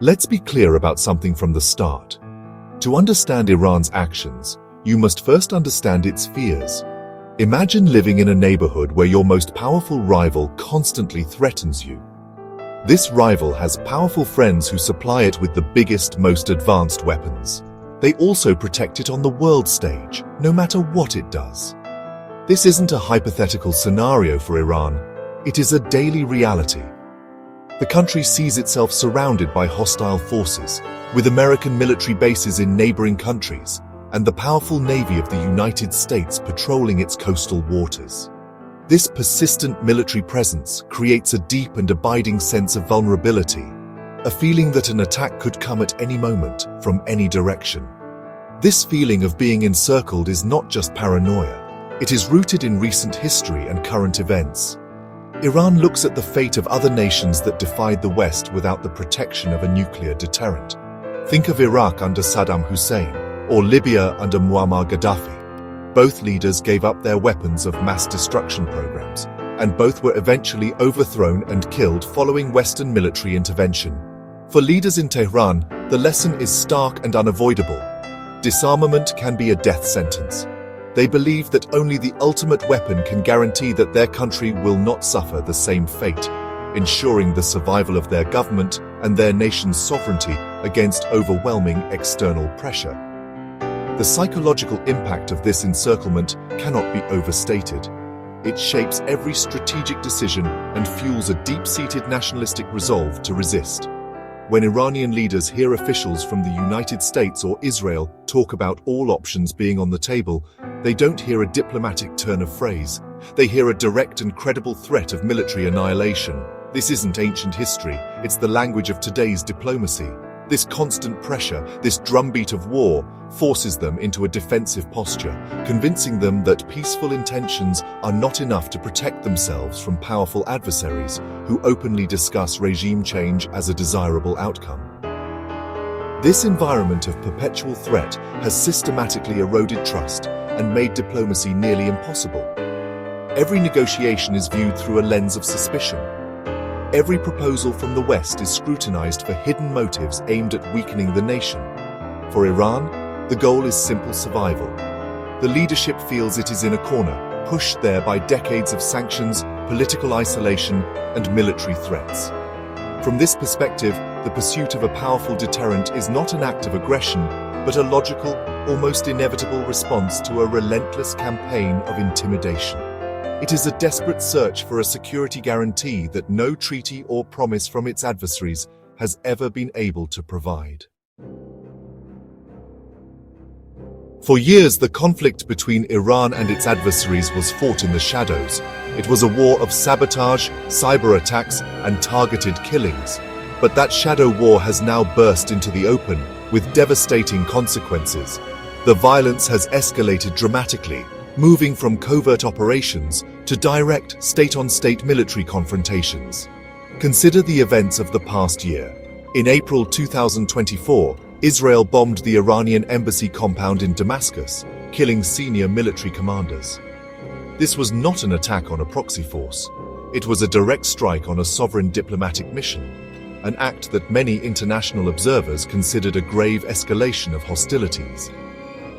Let's be clear about something from the start. To understand Iran's actions, you must first understand its fears. Imagine living in a neighborhood where your most powerful rival constantly threatens you. This rival has powerful friends who supply it with the biggest, most advanced weapons. They also protect it on the world stage, no matter what it does. This isn't a hypothetical scenario for Iran. It is a daily reality. The country sees itself surrounded by hostile forces, with American military bases in neighboring countries, and the powerful Navy of the United States patrolling its coastal waters. This persistent military presence creates a deep and abiding sense of vulnerability, a feeling that an attack could come at any moment, from any direction. This feeling of being encircled is not just paranoia. It is rooted in recent history and current events. Iran looks at the fate of other nations that defied the West without the protection of a nuclear deterrent. Think of Iraq under Saddam Hussein, or Libya under Muammar Gaddafi. Both leaders gave up their weapons of mass destruction programs, and both were eventually overthrown and killed following Western military intervention. For leaders in Tehran, the lesson is stark and unavoidable. Disarmament can be a death sentence. They believe that only the ultimate weapon can guarantee that their country will not suffer the same fate, ensuring the survival of their government and their nation's sovereignty against overwhelming external pressure. The psychological impact of this encirclement cannot be overstated. It shapes every strategic decision and fuels a deep-seated nationalistic resolve to resist. When Iranian leaders hear officials from the United States or Israel talk about all options being on the table, they don't hear a diplomatic turn of phrase. They hear a direct and credible threat of military annihilation. This isn't ancient history, it's the language of today's diplomacy. This constant pressure, this drumbeat of war, forces them into a defensive posture, convincing them that peaceful intentions are not enough to protect themselves from powerful adversaries who openly discuss regime change as a desirable outcome. This environment of perpetual threat has systematically eroded trust and made diplomacy nearly impossible. Every negotiation is viewed through a lens of suspicion. Every proposal from the West is scrutinized for hidden motives aimed at weakening the nation. For Iran, the goal is simple survival. The leadership feels it is in a corner, pushed there by decades of sanctions, political isolation, and military threats. From this perspective, the pursuit of a powerful deterrent is not an act of aggression, but a logical, almost inevitable response to a relentless campaign of intimidation. It is a desperate search for a security guarantee that no treaty or promise from its adversaries has ever been able to provide. For years, the conflict between Iran and its adversaries was fought in the shadows. It was a war of sabotage, cyber attacks, and targeted killings. But that shadow war has now burst into the open, with devastating consequences. The violence has escalated dramatically, moving from covert operations to direct state-on-state military confrontations. Consider the events of the past year. In April 2024, Israel bombed the Iranian embassy compound in Damascus, killing senior military commanders. This was not an attack on a proxy force. It was a direct strike on a sovereign diplomatic mission, an act that many international observers considered a grave escalation of hostilities.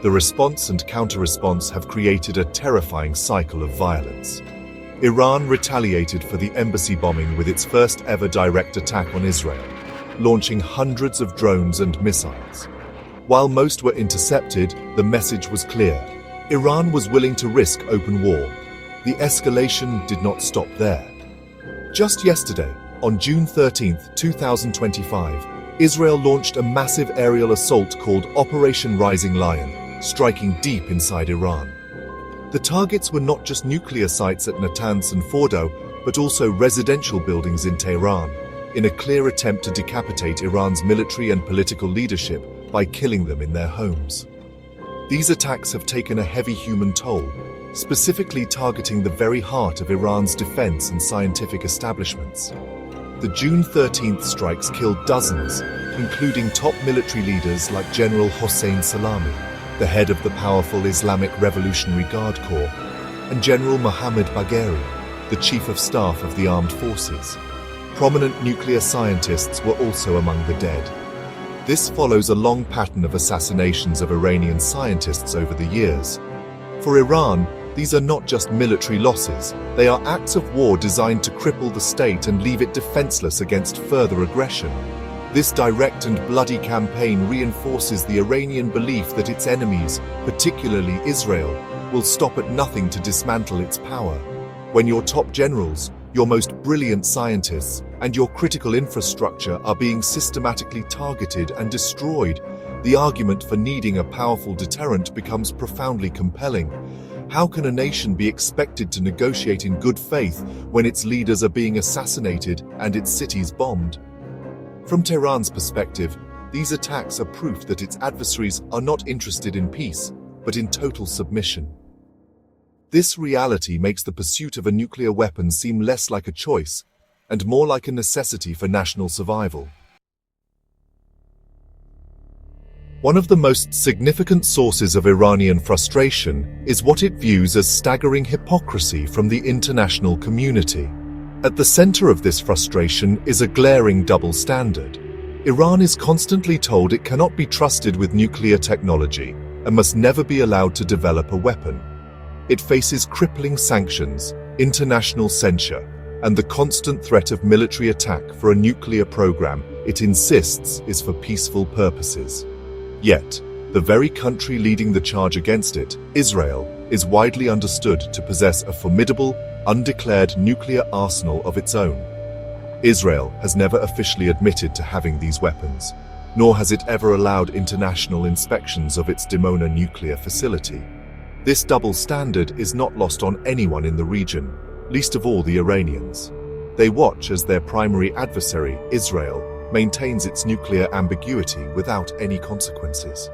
The response and counter-response have created a terrifying cycle of violence. Iran retaliated for the embassy bombing with its first-ever direct attack on Israel, launching hundreds of drones and missiles. While most were intercepted, the message was clear. Iran was willing to risk open war. The escalation did not stop there. Just yesterday, on June 13, 2025, Israel launched a massive aerial assault called Operation Rising Lion, striking deep inside Iran. The targets were not just nuclear sites at Natanz and Fordo, but also residential buildings in Tehran, in a clear attempt to decapitate Iran's military and political leadership by killing them in their homes. These attacks have taken a heavy human toll, specifically targeting the very heart of Iran's defense and scientific establishments. The June 13th strikes killed dozens, including top military leaders like General Hossein Salami, the head of the powerful Islamic Revolutionary Guard Corps, and General Mohammad Bagheri, the Chief of Staff of the Armed Forces. prominent nuclear scientists were also among the dead. This follows a long pattern of assassinations of Iranian scientists over the years. For Iran, these are not just military losses, they are acts of war designed to cripple the state and leave it defenseless against further aggression. This direct and bloody campaign reinforces the Iranian belief that its enemies, particularly Israel, will stop at nothing to dismantle its power. When your top generals, your most brilliant scientists, and your critical infrastructure are being systematically targeted and destroyed, the argument for needing a powerful deterrent becomes profoundly compelling. How can a nation be expected to negotiate in good faith when its leaders are being assassinated and its cities bombed? From Tehran's perspective, these attacks are proof that its adversaries are not interested in peace, but in total submission. This reality makes the pursuit of a nuclear weapon seem less like a choice and more like a necessity for national survival. One of the most significant sources of Iranian frustration is what it views as staggering hypocrisy from the international community. At the center of this frustration is a glaring double standard. Iran is constantly told it cannot be trusted with nuclear technology and must never be allowed to develop a weapon. It faces crippling sanctions, international censure, and the constant threat of military attack for a nuclear program it insists is for peaceful purposes. Yet, the very country leading the charge against it, Israel, is widely understood to possess a formidable, undeclared nuclear arsenal of its own. Israel has never officially admitted to having these weapons, nor has it ever allowed international inspections of its Dimona nuclear facility. This double standard is not lost on anyone in the region, least of all the Iranians. They watch as their primary adversary, Israel, maintains its nuclear ambiguity without any consequences.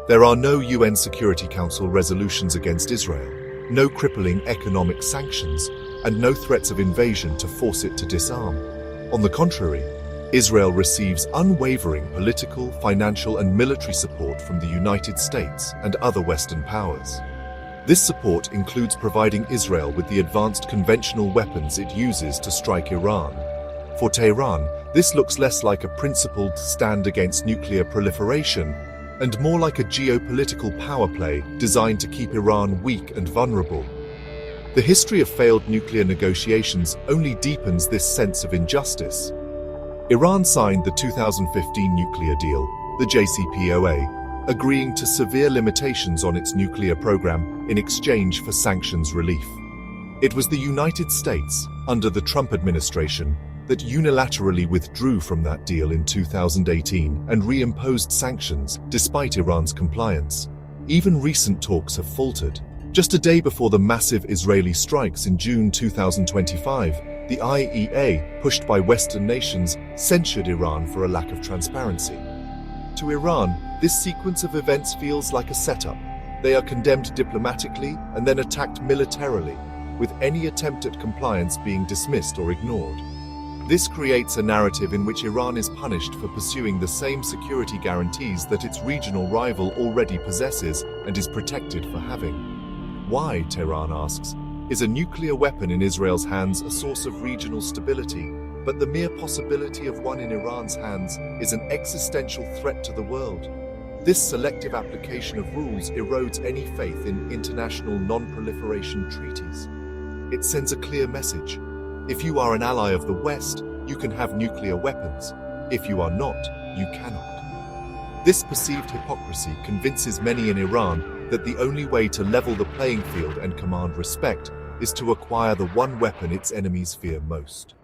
There are no UN Security Council resolutions against Israel, no crippling economic sanctions, and no threats of invasion to force it to disarm. On the contrary, Israel receives unwavering political, financial, and military support from the United States and other Western powers. This support includes providing Israel with the advanced conventional weapons it uses to strike Iran. For Tehran, this looks less like a principled stand against nuclear proliferation and more like a geopolitical power play designed to keep Iran weak and vulnerable. The history of failed nuclear negotiations only deepens this sense of injustice. Iran signed the 2015 nuclear deal, the JCPOA, agreeing to severe limitations on its nuclear program in exchange for sanctions relief. It was the United States, under the Trump administration, that unilaterally withdrew from that deal in 2018 and reimposed sanctions despite Iran's compliance. Even recent talks have faltered. Just a day before the massive Israeli strikes in June 2025, the IEA, pushed by Western nations, censured Iran for a lack of transparency. To Iran, this sequence of events feels like a setup. They are condemned diplomatically and then attacked militarily, with any attempt at compliance being dismissed or ignored. This creates a narrative in which Iran is punished for pursuing the same security guarantees that its regional rival already possesses and is protected for having. Why, Tehran asks, is a nuclear weapon in Israel's hands a source of regional stability, but the mere possibility of one in Iran's hands is an existential threat to the world? This selective application of rules erodes any faith in international non-proliferation treaties. It sends a clear message. If you are an ally of the West, you can have nuclear weapons. If you are not, you cannot. This perceived hypocrisy convinces many in Iran that the only way to level the playing field and command respect is to acquire the one weapon its enemies fear most.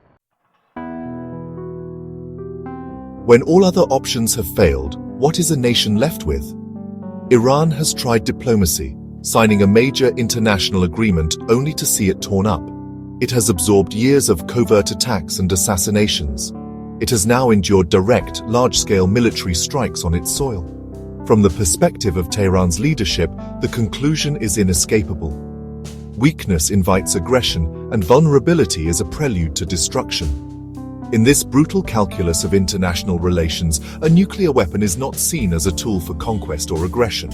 When all other options have failed, what is a nation left with? Iran has tried diplomacy, signing a major international agreement only to see it torn up. It has absorbed years of covert attacks and assassinations. It has now endured direct, large-scale military strikes on its soil. From the perspective of Tehran's leadership, the conclusion is inescapable. Weakness invites aggression, and vulnerability is a prelude to destruction. In this brutal calculus of international relations, a nuclear weapon is not seen as a tool for conquest or aggression.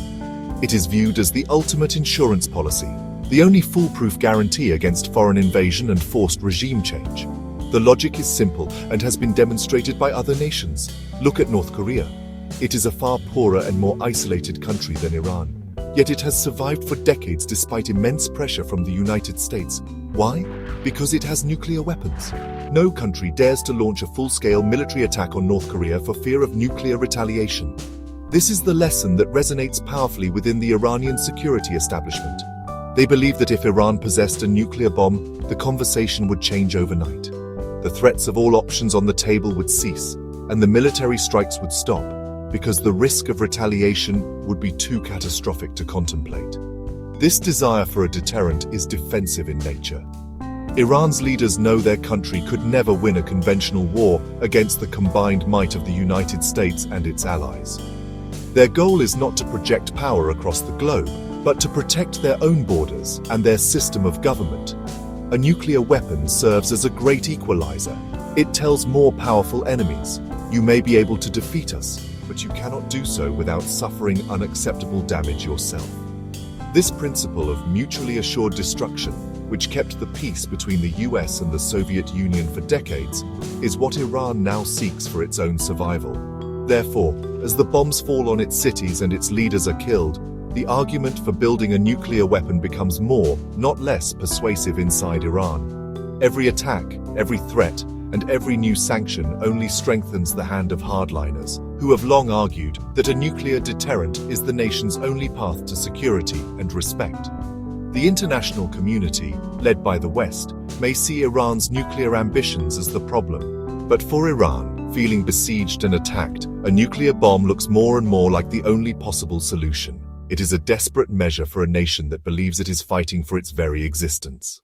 It is viewed as the ultimate insurance policy, the only foolproof guarantee against foreign invasion and forced regime change. The logic is simple and has been demonstrated by other nations. Look at North Korea. It is a far poorer and more isolated country than Iran. Yet it has survived for decades despite immense pressure from the United States. Why? Because it has nuclear weapons. No country dares to launch a full-scale military attack on North Korea for fear of nuclear retaliation. This is the lesson that resonates powerfully within the Iranian security establishment. They believe that if Iran possessed a nuclear bomb, the conversation would change overnight. The threats of all options on the table would cease, and the military strikes would stop, because the risk of retaliation would be too catastrophic to contemplate. This desire for a deterrent is defensive in nature. Iran's leaders know their country could never win a conventional war against the combined might of the United States and its allies. Their goal is not to project power across the globe, but to protect their own borders and their system of government. A nuclear weapon serves as a great equalizer. It tells more powerful enemies, "You may be able to defeat us, but you cannot do so without suffering unacceptable damage yourself." This principle of mutually assured destruction, which kept the peace between the US and the Soviet Union for decades, is what Iran now seeks for its own survival. Therefore, as the bombs fall on its cities and its leaders are killed, the argument for building a nuclear weapon becomes more, not less, persuasive inside Iran. Every attack, every threat, and every new sanction only strengthens the hand of hardliners, who have long argued that a nuclear deterrent is the nation's only path to security and respect. The international community, led by the West, may see Iran's nuclear ambitions as the problem. But for Iran, feeling besieged and attacked, a nuclear bomb looks more and more like the only possible solution. It is a desperate measure for a nation that believes it is fighting for its very existence.